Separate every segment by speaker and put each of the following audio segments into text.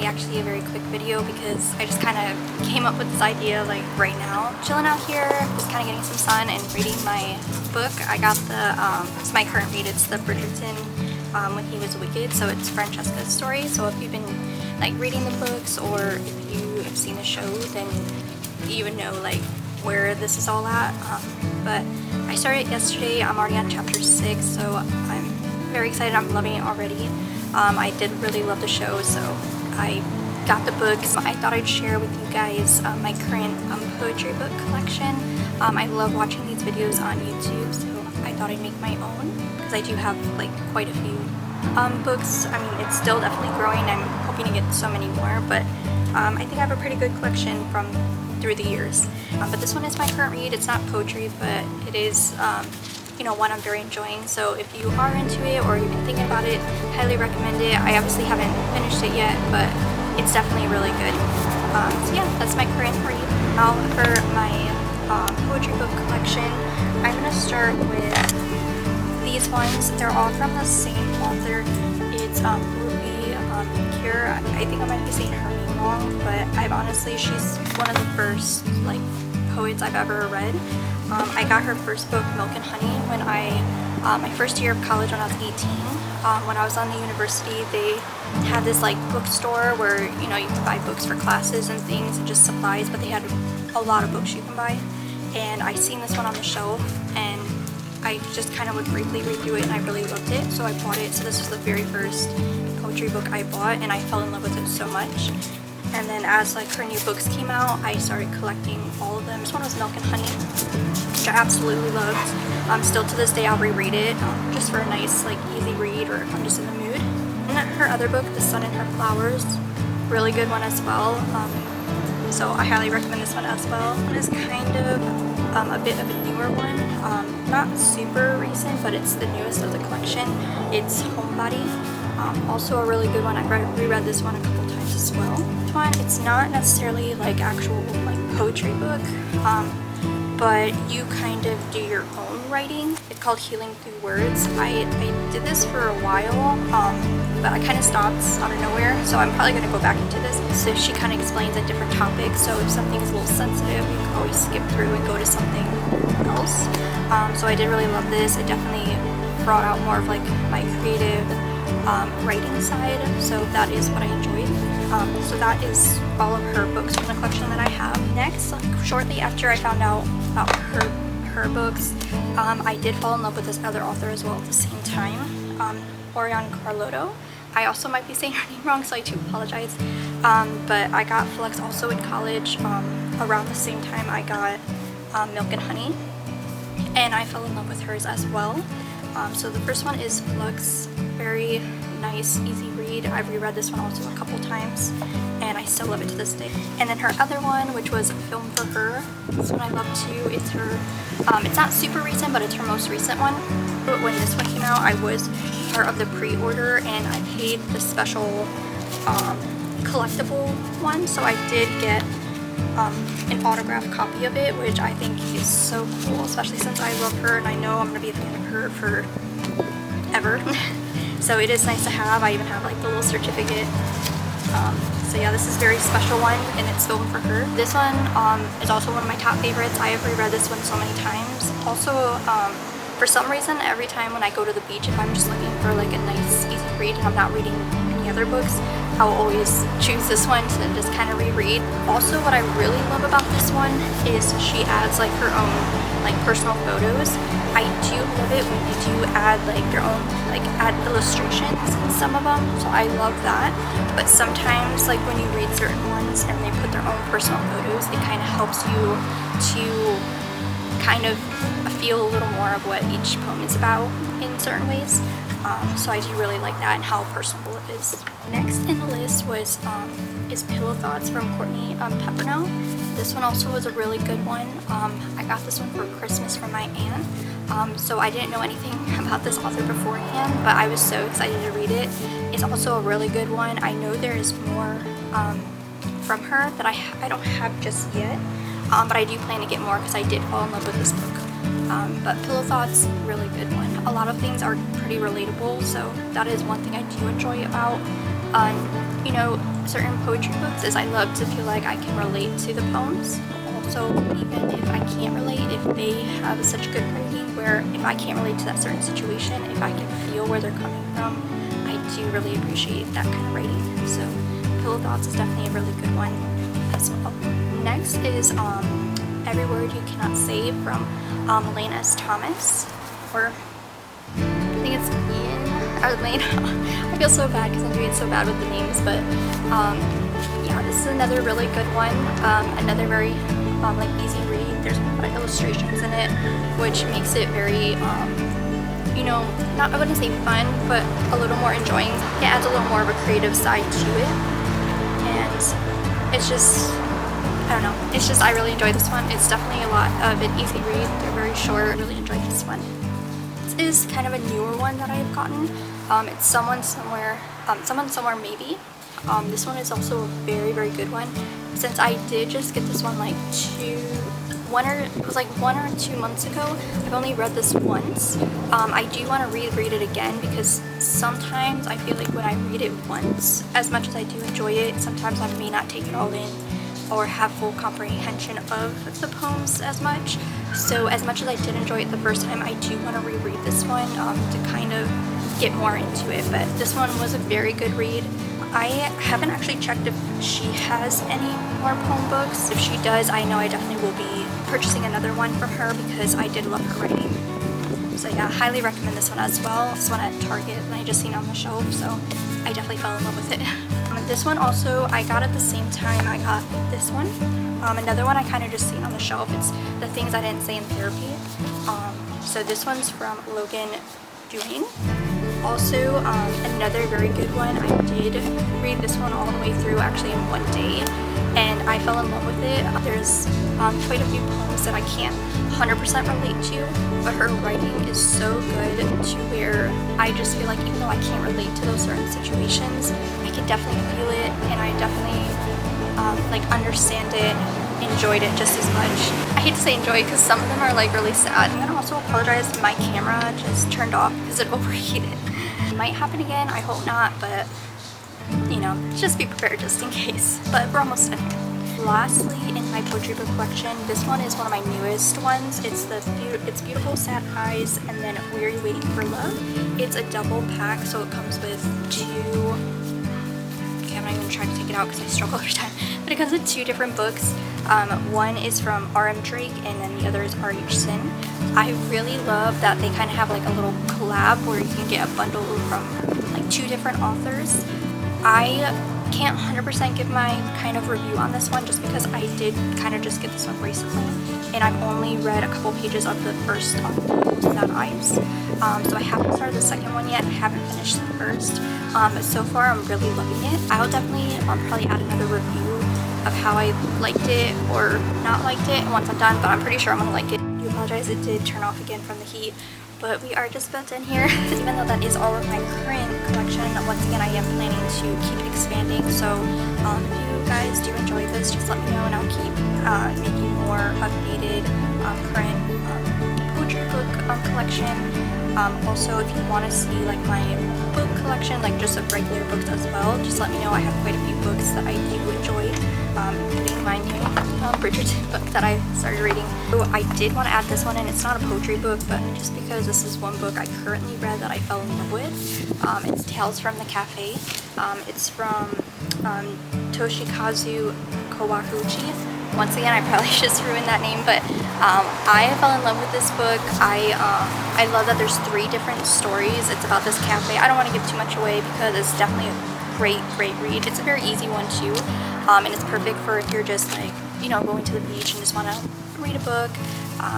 Speaker 1: be actually a very quick video because I just kind of came up with this idea like right now. Chilling out here, just kind of getting some sun and reading my book. I got the, it's my current read, it's the Bridgerton When He Was Wicked, so it's Francesca's story. So if you've been like reading the books or if you have seen the show, then you would know like where this is all at. But I started yesterday, I'm already on chapter 6, so I'm very excited, I'm loving it already. I did really love the show, so I got the books. I thought I'd share with you guys my current poetry book collection. I love watching these videos on YouTube, so I thought I'd make my own because I do have like quite a few books. I mean, it's still definitely growing. I'm hoping to get so many more, but I think I have a pretty good collection from through the years. But this one is my current read. It's not poetry, but it is you know, one I'm very enjoying. So if you are into it or you've been thinking about it, highly recommend it. I obviously haven't finished it yet, but it's definitely really good. So yeah, that's my current read. Now for my poetry book collection, I'm gonna start with these ones. They're all from the same author. It's Rupi, Kaur. I think I might be saying her name wrong, but she's one of the first like poets I've ever read. I got her first book, Milk and Honey, when my first year of college when I was 18. When I was on the university, they had this like bookstore where, you know, you could buy books for classes and things and just supplies, but they had a lot of books you can buy. And I seen this one on the shelf and I just kind of would briefly read through it and I really loved it, so I bought it. So this was the very first poetry book I bought and I fell in love with it so much. And then as like her new books came out, I started collecting all of them. This one was Milk and Honey, which I absolutely loved. Still to this day I'll reread it just for a nice like easy read or if I'm just in the mood. And her other book, The Sun and Her Flowers, really good one as well. So I highly recommend this one as well. It's kind of a bit of a newer one, not super recent, but it's the newest of the collection. It's Homebody. Also a really good one. I reread this one a couple times as well. It's not necessarily like actual like poetry book, but you kind of do your own writing. It's called Healing Through Words. I did this for a while, but I kind of stopped out of nowhere, so I'm probably going to go back into this. So she kind of explains a different topic, so if something is a little sensitive, you can always skip through and go to something else. So I did really love this. It definitely brought out more of like my creative writing side, so that is what I enjoyed. So that is all of her books from the collection that I have. Next, shortly after I found out about her books, I did fall in love with this other author as well at the same time, Orion Carloto. I also might be saying her name wrong, so I do apologize. But I got Flux also in college around the same time I got Milk and Honey, and I fell in love with hers as well. So the first one is Flux, very nice, easy read. I've reread this one also a couple times and I still love it to this day. And then her other one, which was Film for Her, this one I love too. It's her, it's not super recent, but it's her most recent one. But when this one came out, I was part of the pre-order and I paid the special collectible one, so I did get an autographed copy of it, which I think is so cool, especially since I love her and I know I'm going to be a fan of her forever. So it is nice to have. I even have like the little certificate. So yeah, this is a very special one and it's Film for Her. This one is also one of my top favorites. I have reread this one so many times. Also, for some reason, every time when I go to the beach, if I'm just looking for like a nice easy read and I'm not reading any other books, I will always choose this one to just kind of reread. Also, what I really love about this one is she adds like her own like personal photos. I do love it when they do add like their own, like add illustrations in some of them, so I love that. But sometimes like when you read certain ones and they put their own personal photos, it kind of helps you to kind of feel a little more of what each poem is about in certain ways. So I do really like that and how personable it is. Next in the list was is Pillow Thoughts from Courtnie Peppernell. This one also was a really good one. I got this one for Christmas from my aunt. So I didn't know anything about this author beforehand, but I was so excited to read it. It's also a really good one. I know there is more from her that I don't have just yet, but I do plan to get more because I did fall in love with this book. But Pillow Thoughts, really good one. A lot of things are pretty relatable, so that is one thing I do enjoy about on, you know, certain poetry books is I love to feel like I can relate to the poems. Also, even if I can't relate, if they have such good writing where if I can't relate to that certain situation, if I can feel where they're coming from, I do really appreciate that kind of writing. So Pillow Thoughts is definitely a really good one as well. Next is Every Word You Cannot Say from Elaine S. Thomas, or I think it's Iain or Elaine. I feel so bad because I'm doing so bad with the names, but yeah, this is another really good one. Another very like easy read. There's a lot of illustrations in it, which makes it very you know, not, I wouldn't say fun, but a little more enjoying. It adds a little more of a creative side to it, and it's just, I don't know, it's just, I really enjoy this one. It's definitely a lot of an easy read. They're very short. I really enjoyed this one. This is kind of a newer one that I've gotten. It's Someone Somewhere Maybe. This one is also a very, very good one. Since I did just get this one like 1 or 2 months ago, I've only read this once. I do want to reread it again because sometimes I feel like when I read it once, as much as I do enjoy it, sometimes I may not take it all in or have full comprehension of the poems as much. So as much as I did enjoy it the first time, I do want to reread this one to kind of get more into it. But this one was a very good read. I haven't actually checked if she has any more poem books. If she does, I know I definitely will be purchasing another one from her because I did love her writing. So yeah, highly recommend this one as well. This one at Target and I just seen it on the shelf, so I definitely fell in love with it. This one also, I got at the same time I got this one. Another one I kind of just seen on the shelf. It's The Things I Didn't Say in Therapy. So this one's from Logan, Duane. Also, another very good one. I did read this one all the way through actually in one day, and I fell in love with it. There's quite a few poems that I can't 100% relate to, but her writing is so good to where I just feel like even though I can't relate to those certain situations, I can definitely feel it, and I definitely like understand it, enjoyed it just as much. I hate to say enjoy because some of them are like really sad. I'm gonna also apologize, my camera just turned off because it overheated. It might happen again, I hope not, but you know, just be prepared just in case. But we're almost done here. Lastly, in my poetry book collection, this one is one of my newest ones. It's Beautiful Sad Eyes and then Weary Waiting for Love. It's a double pack, so it comes with two. Okay, I'm not even trying to take it out because I struggle every time. But it comes with two different books. One is from R.M. Drake and then the other is R.H. Sin. I really love that they kind of have like a little collab where you can get a bundle from like two different authors. I can't 100% give my kind of review on this one just because I did kind of just get this one recently and I've only read a couple pages of the first Sad Eyes. So I haven't started the second one yet. I haven't finished the first. But so far I'm really loving it. I'll definitely probably add another review of how I liked it or not liked it once I'm done, but I'm pretty sure I'm gonna like it. I do apologize, it did turn off again from the heat. But we are just about done here. Even though that is all of my current collection, once again I am planning to keep it expanding. So if you guys do enjoy this, just let me know and I'll keep making more updated current poetry book collection. Also, if you want to see like my book collection, like just of regular books as well, just let me know. I have quite a few books that I do enjoy, including my new Bridgerton book that I started reading. So I did want to add this one, and it's not a poetry book, but just because this is one book I currently read that I fell in love with. It's Tales from the Cafe. It's from Toshikazu Kawaguchi. Once again, I probably just ruined that name, but I fell in love with this book. I love that there's 3 different stories. It's about this cafe. I don't want to give too much away because it's definitely a great read. It's a very easy one too, and it's perfect for if you're just like, you know, going to the beach and just want to read a book.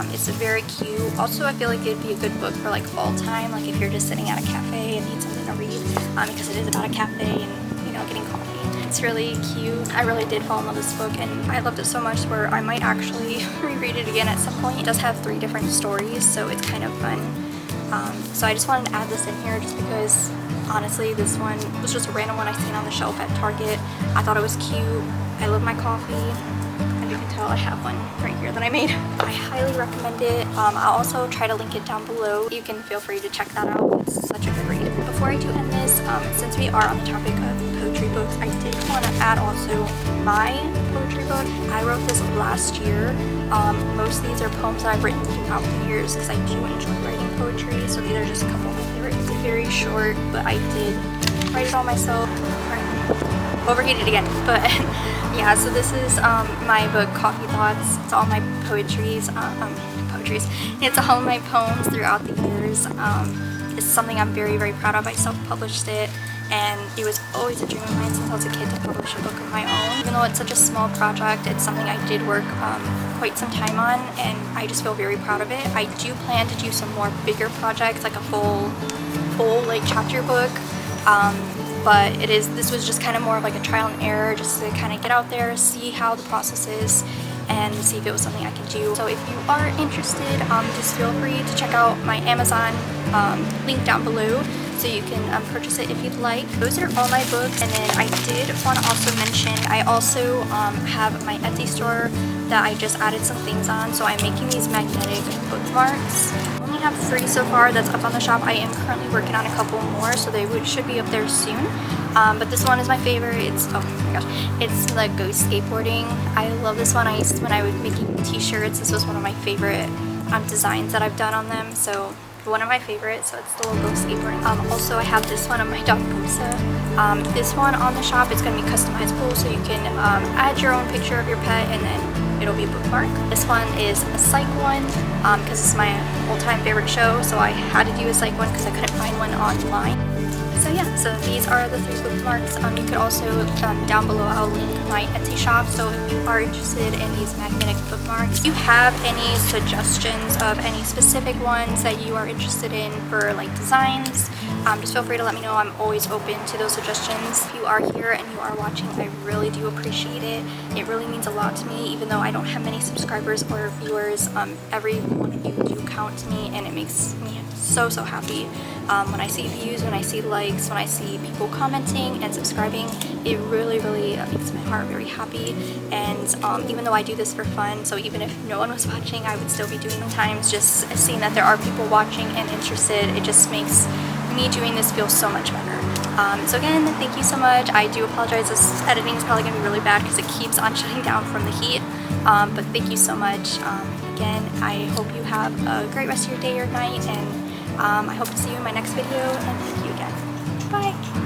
Speaker 1: It's very cute. Also, I feel like it'd be a good book for like fall time, like if you're just sitting at a cafe and need something to read, because it is about a cafe and, you know, getting coffee. It's really cute. I really did fall in love with this book and I loved it so much where I might actually reread it again at some point. It does have 3 different stories, so it's kind of fun. So I just wanted to add this in here just because honestly this one was just a random one I seen on the shelf at Target. I thought it was cute. I love my coffee. As you can tell, I have one right here that I made. I highly recommend it. I'll also try to link it down below. You can feel free to check that out. It's such a good read. Before I do end this, since we are on the topic of poetry, books, I did want to add also my poetry book. I wrote this last year. Most of these are poems that I've written throughout the years because I do enjoy writing poetry. So these are just a couple of my favorites. It's very short, but I did write it all myself. Overheated again, but yeah. So this is my book, Coffee Thoughts. It's all my poetries. It's all my poems throughout the years. It's something I'm very, very proud of. I self-published it, and it was always a dream of mine since I was a kid to publish a book of my own. Even though it's such a small project, it's something I did work quite some time on, and I just feel very proud of it. I do plan to do some more bigger projects, like a full like chapter book. But this was just kind of more of like a trial and error, just to kind of get out there, see how the process is, and see if it was something I could do. So if you are interested, just feel free to check out my Amazon link down below, so you can purchase it if you'd like. Those are all my books. And then I did want to also mention, I also have my Etsy store that I just added some things on. So I'm making these magnetic bookmarks. I only have 3 so far that's up on the shop. I am currently working on a couple more, so they should be up there soon. But this one is my favorite. It's, oh my gosh, it's the ghost skateboarding. I love this one. When I was making t-shirts, this was one of my favorite designs that I've done on them. So one of my favorites, so it's the little ghost skateboarding. Also, I have this one of my dog Pusa. This one on the shop, it's going to be customizable, so you can add your own picture of your pet, and then it'll be a bookmark. This one is a psych one, because it's my all-time favorite show, so I had to do a psych one because I couldn't find one online. So yeah, so these are the 3 bookmarks. You could also, down below, I'll link my Etsy shop, so if you are interested in these magnetic bookmarks. If you have any suggestions of any specific ones that you are interested in for like designs, just feel free to let me know. I'm always open to those suggestions. If you are here and you are watching, I really do appreciate it. It really means a lot to me, even though I don't have many subscribers or viewers. Every one of you do count to me, and it makes me so happy. When I see views, when I see likes, when I see people commenting and subscribing, it really makes my heart very happy. And even though I do this for fun, so even if no one was watching, I would still be doing it. Sometimes just seeing that there are people watching and interested, it just makes me doing this feel so much better. So again, thank you so much. I do apologize, this editing is probably going to be really bad because it keeps on shutting down from the heat. But thank you so much. Again, I hope you have a great rest of your day or night, and I hope to see you in my next video, and thank you again. Bye!